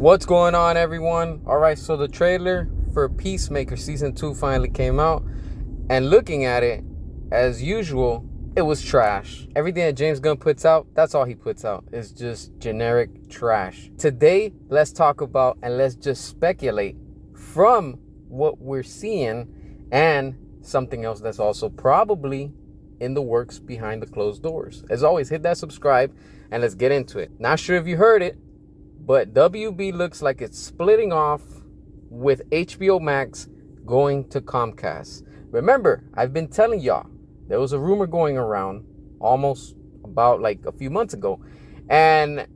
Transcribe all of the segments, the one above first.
What's going on, everyone? All right, so the trailer for Peacemaker Season 2 finally came out. And looking at it, as usual, it was trash. Everything that James Gunn puts out, that's all he puts out. It's just generic trash. Today, let's talk about and let's just speculate from what we're seeing and something else that's also probably in the works behind the closed doors. As always, hit that subscribe and let's get into it. Not sure if you heard it, but WB looks like it's splitting off with HBO Max going to Comcast. Remember, I've been telling y'all, there was a rumor going around almost about like a few months ago. And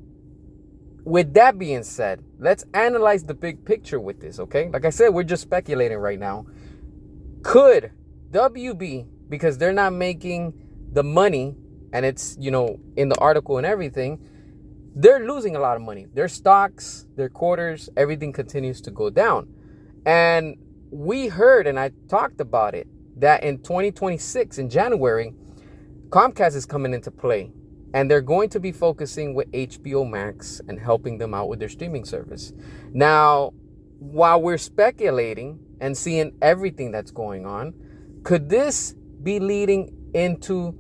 with that being said, let's analyze the big picture with this, okay? Like I said, we're just speculating right now. Could WB, because they're not making the money, and it's, in the article and everything, they're losing a lot of money. Their stocks, their quarters, everything continues to go down. And we heard, and I talked about it, that in 2026, in January, Comcast is coming into play. And they're going to be focusing with HBO Max and helping them out with their streaming service. Now, while we're speculating and seeing everything that's going on, could this be leading into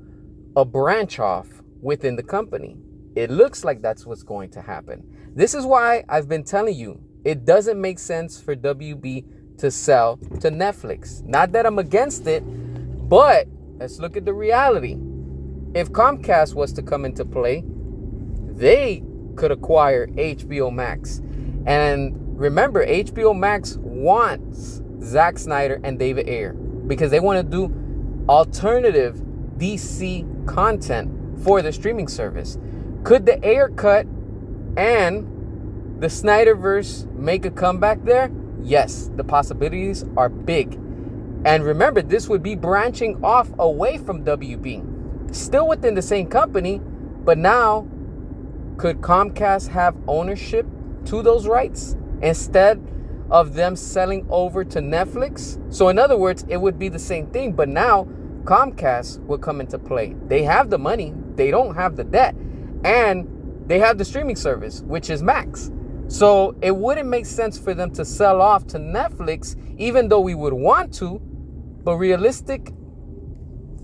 a branch off within the company? It looks like that's what's going to happen. This is why I've been telling you, it doesn't make sense for WB to sell to Netflix. Not that I'm against it, but let's look at the reality. If Comcast was to come into play, they could acquire HBO Max. And remember, HBO Max wants Zack Snyder and David Ayer because they want to do alternative DC content for the streaming service. Could the Ayer cut and the Snyderverse make a comeback there? Yes, the possibilities are big. And remember, this would be branching off away from WB. Still within the same company, but now could Comcast have ownership to those rights instead of them selling over to Netflix? So in other words, it would be the same thing, but now Comcast will come into play. They have the money, they don't have the debt, and they have the streaming service, which is Max. So it wouldn't make sense for them to sell off to Netflix, even though we would want to, but realistic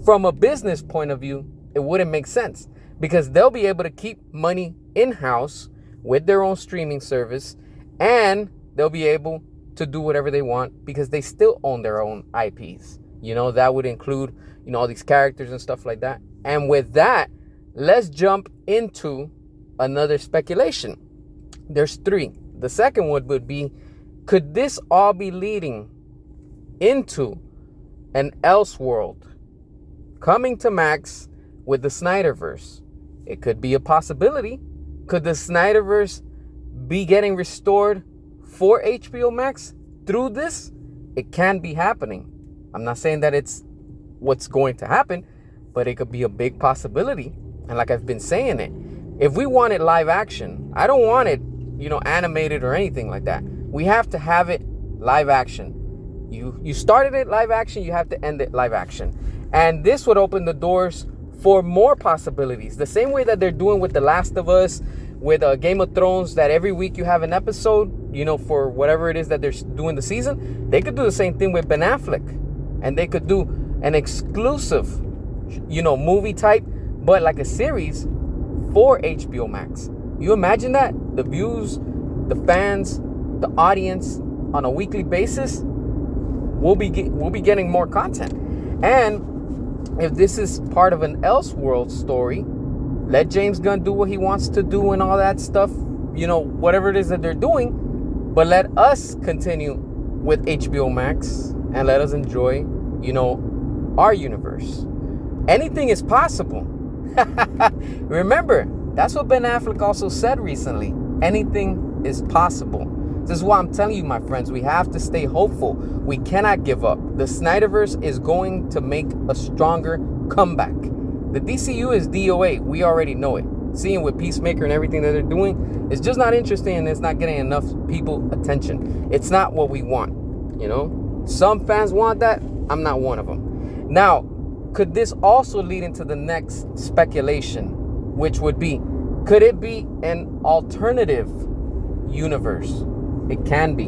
from a business point of view, it wouldn't make sense because they'll be able to keep money in-house with their own streaming service, and they'll be able to do whatever they want because they still own their own IPs. That would include, all these characters and stuff like that. And with that, let's jump into another speculation. There's three. The second one would be, could this all be leading into an Elseworld coming to Max with the Snyderverse? It could be a possibility. Could the Snyderverse be getting restored for HBO Max through this? It can be happening. I'm not saying that it's what's going to happen, but it could be a big possibility. And like I've been saying it, if we wanted live action, I don't want it, animated or anything like that. We have to have it live action. You started it live action, you have to end it live action. And this would open the doors for more possibilities. The same way that they're doing with The Last of Us, with Game of Thrones, that every week you have an episode, for whatever it is that they're doing the season. They could do the same thing with Ben Affleck. And they could do an exclusive, movie type, but like a series for HBO Max. You imagine that? The views, the fans, the audience on a weekly basis, we'll be getting more content. And if this is part of an Elseworld story, let James Gunn do what he wants to do and all that stuff, whatever it is that they're doing, but let us continue with HBO Max and let us enjoy, our universe. Anything is possible. Remember, that's what Ben Affleck also said recently. Anything is possible. This is why I'm telling you, my friends, we have to stay hopeful. We cannot give up. The Snyderverse is going to make a stronger comeback. The DCU is DOA. We already know it. Seeing with Peacemaker and everything that they're doing, it's just not interesting and it's not getting enough people attention. It's not what we want. Some fans want that. I'm not one of them. Now, could this also lead into the next speculation, which would be, could it be an alternative universe. It can be.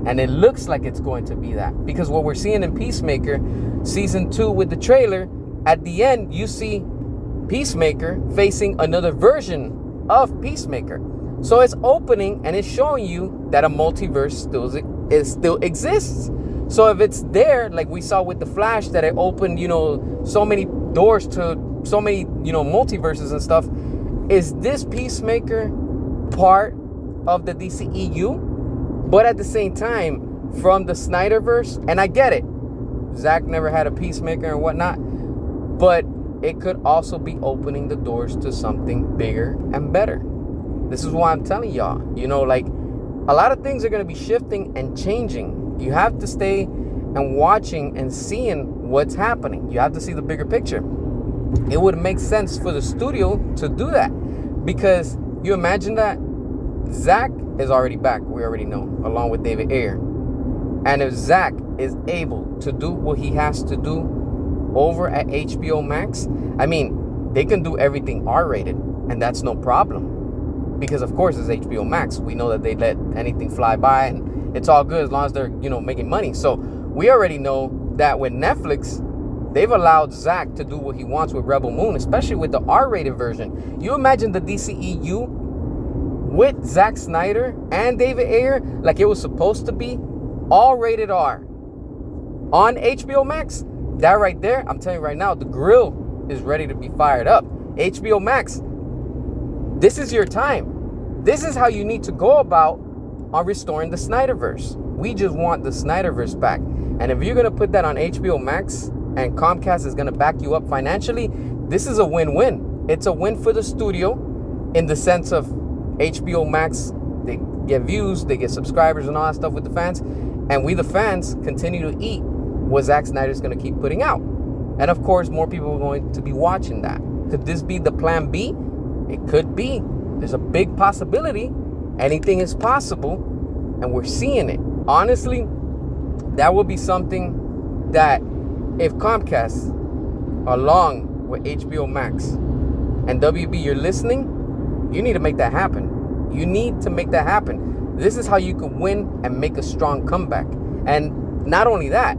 And it looks like it's going to be that. Because what we're seeing in Peacemaker season 2 with the trailer, at the end, you see Peacemaker facing another version of Peacemaker. So it's opening and it's showing you that a multiverse still exists. So if it's there, like we saw with the Flash, that it opened, so many doors to so many, multiverses and stuff. Is this Peacemaker part of the DCEU? But at the same time, from the Snyderverse, and I get it, Zack never had a Peacemaker and whatnot, but it could also be opening the doors to something bigger and better. This is why I'm telling y'all, a lot of things are going to be shifting and changing. You have to stay and watching and seeing what's happening. You have to see the bigger picture. It would make sense for the studio to do that, because you imagine that Zack is already back, we already know, along with David Ayer. And if Zack is able to do what he has to do over at HBO Max, they can do everything R-rated, and that's no problem. Because of course it's HBO Max. We know that they let anything fly by, and it's all good as long as they're, making money. So we already know that with Netflix, they've allowed Zack to do what he wants with Rebel Moon, especially with the R-rated version. You imagine the DCEU with Zack Snyder and David Ayer like it was supposed to be, all rated R on HBO Max. That right there, I'm telling you right now, the grill is ready to be fired up. HBO Max, this is your time. This is how you need to go about on restoring the Snyderverse. We just want the Snyderverse back. And if you're going to put that on HBO Max and Comcast is going to back you up financially, this is a win-win. It's a win for the studio in the sense of HBO Max, they get views, they get subscribers and all that stuff with the fans. And we, the fans, continue to eat what Zack Snyder's going to keep putting out. And of course, more people are going to be watching that. Could this be the plan B? It could be. There's a big possibility. Anything is possible. And we're seeing it. Honestly, that would be something that if Comcast, along with HBO Max and WB, you're listening, you need to make that happen. You need to make that happen. This is how you can win and make a strong comeback. And not only that,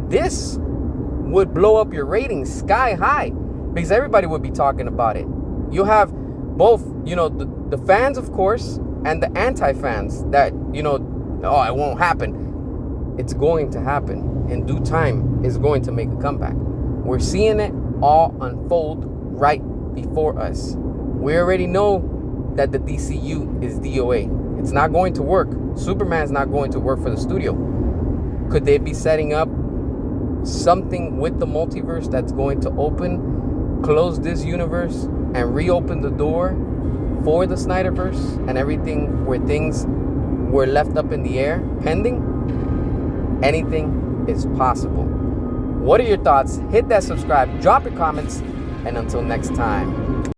this would blow up your ratings sky high, because everybody would be talking about it. You'll have both, the fans, of course, and the anti-fans that, oh, it won't happen. It's going to happen. In due time, it's going to make a comeback. We're seeing it all unfold right before us. We already know that the DCU is DOA. It's not going to work. Superman's not going to work for the studio. Could they be setting up something with the multiverse that's going to close this universe and reopen the door for the Snyderverse and everything where things were left up in the air pending? Anything is possible. What are your thoughts? Hit that subscribe, drop your comments, and until next time.